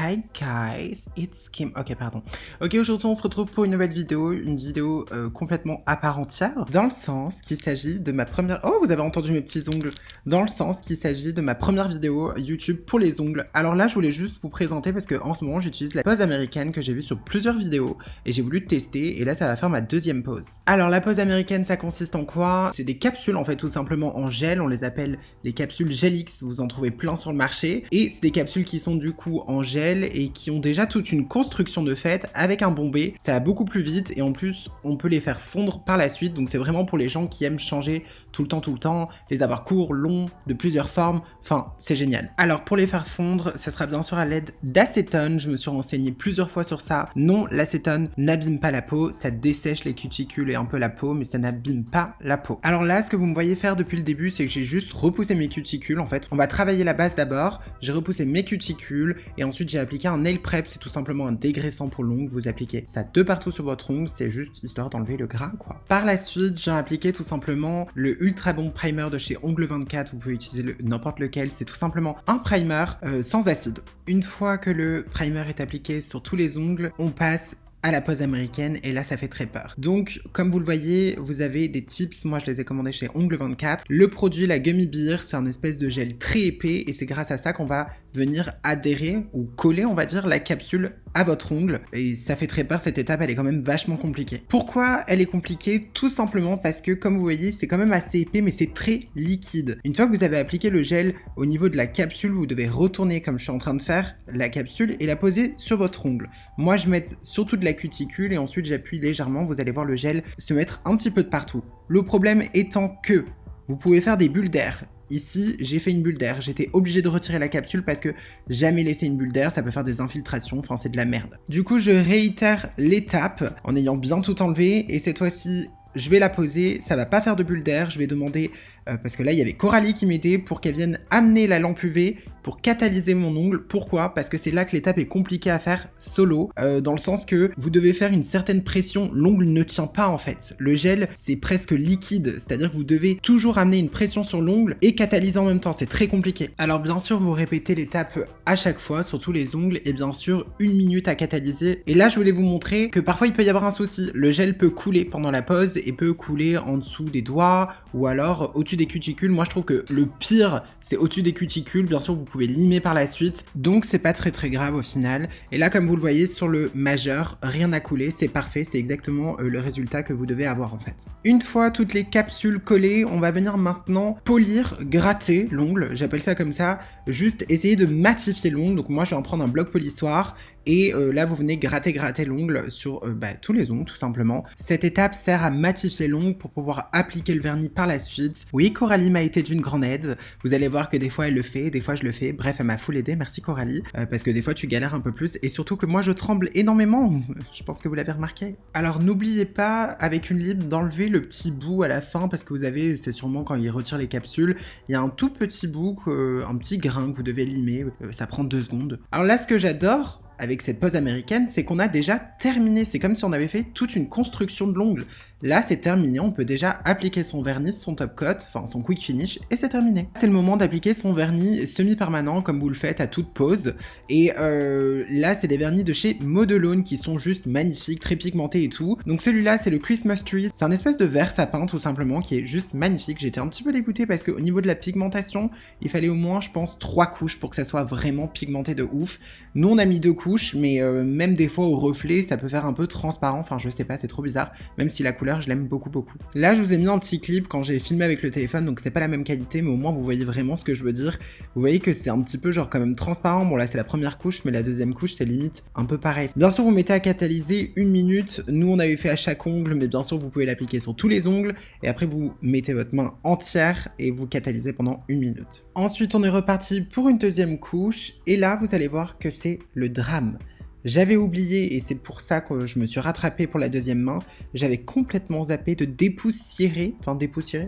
Hi guys, it's Kim. Ok, pardon. Ok, aujourd'hui on se retrouve pour une nouvelle vidéo, complètement à part entière, dans le sens qu'il s'agit de ma première... Oh, vous avez entendu mes petits ongles. Dans le sens qu'il s'agit de ma première vidéo YouTube pour les ongles. Alors là, je voulais juste vous présenter parce que en ce moment, j'utilise la pose américaine que j'ai vue sur plusieurs vidéos et j'ai voulu tester et là, ça va faire ma deuxième pose. Alors la pose américaine, ça consiste en quoi? C'est des capsules en fait, tout simplement en gel. On les appelle les capsules Gelix. Vous en trouvez plein sur le marché et c'est des capsules qui sont du coup en gel et qui ont déjà toute une construction de fait avec un bombé. Ça va beaucoup plus vite et en plus on peut les faire fondre par la suite, donc c'est vraiment pour les gens qui aiment changer tout le temps, les avoir courts, longs, de plusieurs formes, enfin c'est génial. Alors pour les faire fondre, ça sera bien sûr à l'aide d'acétone. Je me suis renseigné plusieurs fois sur ça. Non, l'acétone n'abîme pas la peau, ça dessèche les cuticules et un peu la peau, mais ça n'abîme pas la peau. Alors là, ce que vous me voyez faire depuis le début, c'est que j'ai juste repoussé mes cuticules. En fait, on va travailler la base d'abord. J'ai repoussé mes cuticules et ensuite j'ai appliqué un nail prep. C'est tout simplement un dégraissant pour l'ongle. Vous appliquez ça de partout sur votre ongle, c'est juste histoire d'enlever le gras quoi. Par la suite, j'ai appliqué tout simplement le ultra bon primer de chez Ongle 24. Vous pouvez utiliser n'importe lequel, c'est tout simplement un primer sans acide. Une fois que le primer est appliqué sur tous les ongles, on passe à la pose américaine et là ça fait très peur. Donc comme vous le voyez, vous avez des tips, moi je les ai commandés chez Ongle 24. Le produit, la Gummy Beer, c'est un espèce de gel très épais et c'est grâce à ça qu'on va venir adhérer ou coller on va dire la capsule à votre ongle et ça fait très peur. Cette étape elle est quand même vachement compliquée. Pourquoi elle est compliquée? Tout simplement parce que comme vous voyez c'est quand même assez épais mais c'est très liquide. Une fois que vous avez appliqué le gel au niveau de la capsule, vous devez retourner comme je suis en train de faire la capsule et la poser sur votre ongle. Moi je mets surtout de la cuticule et ensuite j'appuie légèrement, vous allez voir le gel se mettre un petit peu de partout. Le problème étant que vous pouvez faire des bulles d'air. Ici, j'ai fait une bulle d'air. J'étais obligé de retirer la capsule parce que jamais laisser une bulle d'air, ça peut faire des infiltrations. Enfin, c'est de la merde. Du coup, je réitère l'étape en ayant bien tout enlevé. Et cette fois-ci, je vais la poser. Ça va pas faire de bulle d'air. Je vais demander, parce que là, il y avait Coralie qui m'aidait pour qu'elle vienne amener la lampe UV pour catalyser mon ongle. Pourquoi? Parce que c'est là que l'étape est compliquée à faire solo, dans le sens que vous devez faire une certaine pression. L'ongle ne tient pas en fait. Le gel, c'est presque liquide, c'est-à-dire que vous devez toujours amener une pression sur l'ongle et catalyser en même temps. C'est très compliqué. Alors bien sûr, vous répétez l'étape à chaque fois sur tous les ongles et bien sûr 1 minute à catalyser. Et là, je voulais vous montrer que parfois il peut y avoir un souci. Le gel peut couler pendant la pose et peut couler en dessous des doigts ou alors au-dessus des cuticules. Moi, je trouve que le pire, c'est au-dessus des cuticules. Bien sûr, vous pouvez limer par la suite, donc c'est pas très grave au final. Et là, comme vous le voyez sur le majeur, rien n'a coulé, c'est parfait, c'est exactement le résultat que vous devez avoir en fait. Une fois toutes les capsules collées, on va venir maintenant polir, gratter l'ongle, j'appelle ça comme ça, juste essayer de matifier l'ongle. Donc moi, je vais en prendre un bloc polissoir et là, vous venez gratter l'ongle sur tous les ongles tout simplement. Cette étape sert à matifier l'ongle pour pouvoir appliquer le vernis par la suite. Oui, Coralie m'a été d'une grande aide. Vous allez voir que des fois elle le fait, des fois je le fais. Bref, elle m'a full aidé. Merci Coralie, parce que des fois tu galères un peu plus et surtout que moi je tremble énormément. Je pense que vous l'avez remarqué. Alors n'oubliez pas avec une lime d'enlever le petit bout à la fin parce que vous avez, c'est sûrement quand il retire les capsules, il y a un tout petit bout, un petit grain que vous devez limer. Ça prend 2 secondes. Alors là, ce que j'adore avec cette pose américaine, c'est qu'on a déjà terminé. C'est comme si on avait fait toute une construction de l'ongle. Là, c'est terminé. On peut déjà appliquer son vernis, son top coat, enfin son quick finish, et c'est terminé. C'est le moment d'appliquer son vernis semi-permanent, comme vous le faites à toute pose. Et là, c'est des vernis de chez Modelone qui sont juste magnifiques, très pigmentés et tout. Donc celui-là, c'est le Christmas Tree. C'est un espèce de vert sapin, tout simplement, qui est juste magnifique. J'étais un petit peu dégoûtée parce qu'au niveau de la pigmentation, il fallait au moins, je pense, 3 couches pour que ça soit vraiment pigmenté de ouf. Nous, on a mis 2 couches, mais même des fois au reflet, ça peut faire un peu transparent. Enfin, je sais pas, c'est trop bizarre, même si la couleur, je l'aime beaucoup. Là, je vous ai mis un petit clip quand j'ai filmé avec le téléphone, donc c'est pas la même qualité, mais au moins vous voyez vraiment ce que je veux dire. Vous voyez que c'est un petit peu genre quand même transparent. Bon là, c'est la première couche, mais la deuxième couche, c'est limite un peu pareil. Bien sûr, vous mettez à catalyser 1 minute. Nous, on avait fait à chaque ongle, mais bien sûr, vous pouvez l'appliquer sur tous les ongles. Et après, vous mettez votre main entière et vous catalysez pendant 1 minute. Ensuite, on est reparti pour une deuxième couche. Et là, vous allez voir que c'est le drame. J'avais oublié, et c'est pour ça que je me suis rattrapé pour la deuxième main, j'avais complètement zappé de dépoussiérer,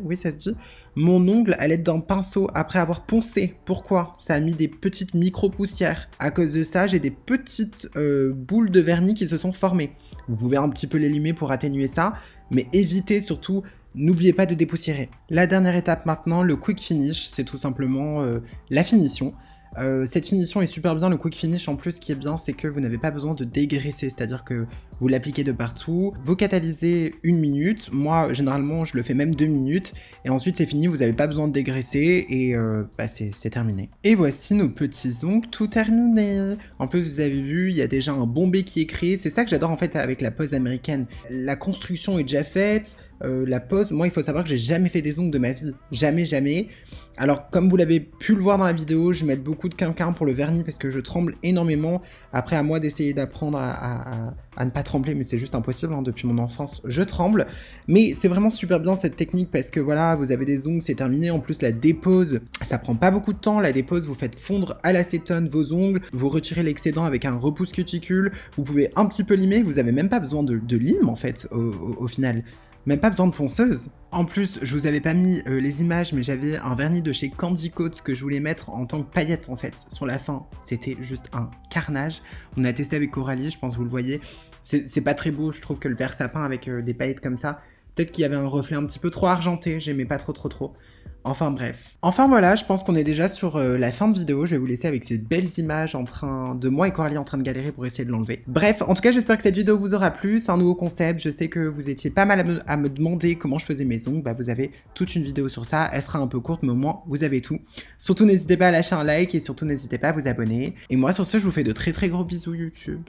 oui ça se dit, mon ongle à l'aide d'un pinceau après avoir poncé. Pourquoi? Ça a mis des petites micro-poussières. À cause de ça, j'ai des petites boules de vernis qui se sont formées. Vous pouvez un petit peu les limer pour atténuer ça, mais évitez surtout, n'oubliez pas de dépoussiérer. La dernière étape maintenant, le quick finish, c'est tout simplement la finition. Cette finition est super bien, le quick finish en plus, ce qui est bien, c'est que vous n'avez pas besoin de dégraisser, c'est-à-dire que vous l'appliquez de partout, vous catalysez 1 minute, moi généralement je le fais même 2 minutes, et ensuite c'est fini, vous n'avez pas besoin de dégraisser, et bah, c'est terminé. Et voici nos petits ongles tout terminés. En plus vous avez vu, il y a déjà un bombé qui est créé, c'est ça que j'adore en fait avec la pose américaine. La construction est déjà faite, la pose, moi il faut savoir que j'ai jamais fait des ongles de ma vie, jamais jamais. Alors comme vous l'avez pu le voir dans la vidéo, je mets beaucoup de quinquin pour le vernis parce que je tremble énormément. Après à moi d'essayer d'apprendre à ne pas trembler, mais c'est juste impossible, hein, depuis mon enfance je tremble. Mais c'est vraiment super bien cette technique parce que voilà, vous avez des ongles, c'est terminé. En plus la dépose, ça prend pas beaucoup de temps, la dépose, vous faites fondre à l'acétone vos ongles, vous retirez l'excédent avec un repousse cuticule, vous pouvez un petit peu limer, vous avez même pas besoin de lime en fait au final. Même pas besoin de ponceuse. En plus, je vous avais pas mis les images, mais j'avais un vernis de chez Candy Coat que je voulais mettre en tant que paillette en fait sur la fin. C'était juste un carnage. On a testé avec Coralie, je pense que vous le voyez. C'est pas très beau, je trouve que le vert sapin avec des paillettes comme ça. Peut-être qu'il y avait un reflet un petit peu trop argenté, j'aimais pas trop. Enfin bref. Enfin voilà, je pense qu'on est déjà sur la fin de vidéo. Je vais vous laisser avec ces belles images de moi et Coralie en train de galérer pour essayer de l'enlever. Bref, en tout cas, j'espère que cette vidéo vous aura plu. C'est un nouveau concept. Je sais que vous étiez pas mal à me demander comment je faisais mes ongles. Bah, vous avez toute une vidéo sur ça. Elle sera un peu courte, mais au moins, vous avez tout. Surtout, n'hésitez pas à lâcher un like et surtout, n'hésitez pas à vous abonner. Et moi, sur ce, je vous fais de très gros bisous YouTube.